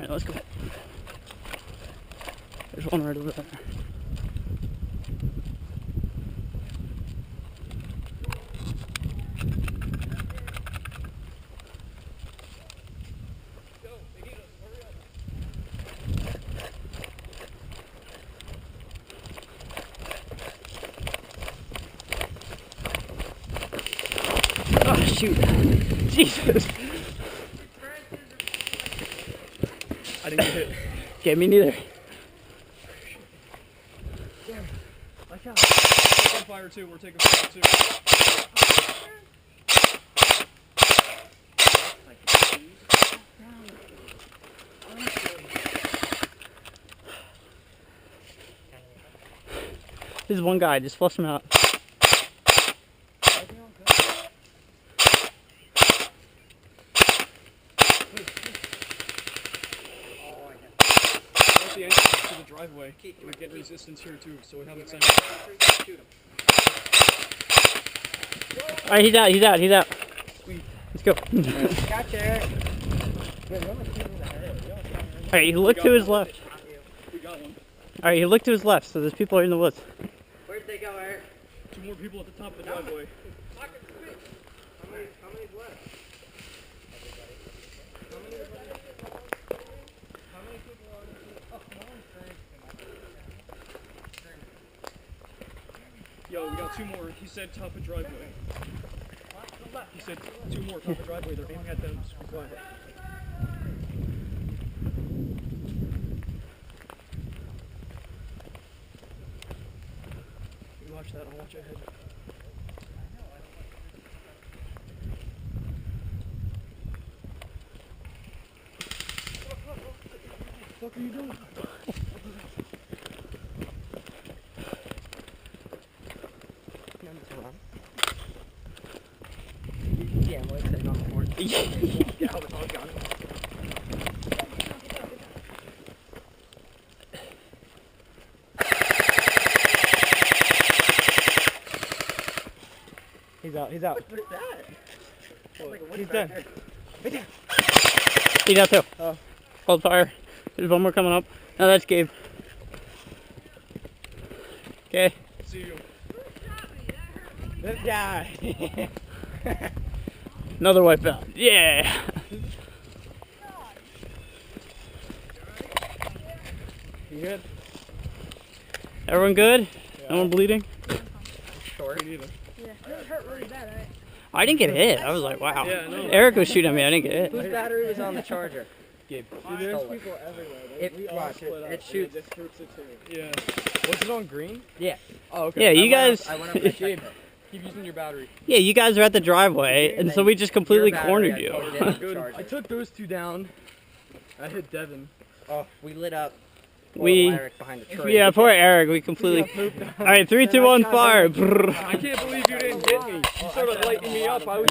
Alright, let's go. There's one right over there. Oh shoot. Jesus. I didn't get hit. Yeah, me neither. Damn. Watch out. We're taking fire too. We're taking fire too. This is one guy, just flush him out. The entrance to the driveway. We're getting resistance here too, so we haven't sent him. Alright, he's out. Sweet. Let's go. Gotcha. Alright, he looked to his left. We got one. Alright, he looked to his left, so there's people in the woods. Where'd they go, Eric? 2 more people at the top of the driveway. How many's left? How many people are there? Oh, no one's Yo, we got 2 more. He said top of driveway. He said 2 more top of driveway. They're aiming at them. Just be quiet. You watch that. I'll watch ahead. What the fuck are you doing? Yeah, well, it's on the board. Yeah, I was all gone. He's out. What is that? He's done. He's out too. Oh. Hold fire. There's one more coming up. No, that's Gabe. Okay. See you. This guy. Another wipeout. Yeah. You good? Everyone good? Yeah. No one bleeding? Short. Me neither. Yeah, it hurt really bad, right? I didn't get hit. I was like, wow. Yeah, I know. Eric was shooting at me. I didn't get hit. Whose battery was on the charger? Gabe. There's people everywhere. Watch it. It shoots. Yeah. Was it on green? Yeah. Oh, okay. Yeah, you guys. I went up and checked it. Keep using your battery. Yeah, you guys are at the driveway, and so we just completely Your battery, cornered I you. plugged in the Good. charger. I took those 2 down. I hit Devin. Oh, we lit up. We- Eric behind the tree. Yeah, poor Eric. We completely. All right, 3, 2, 1, fire. I can't believe you didn't get me. You started lighting me up. I was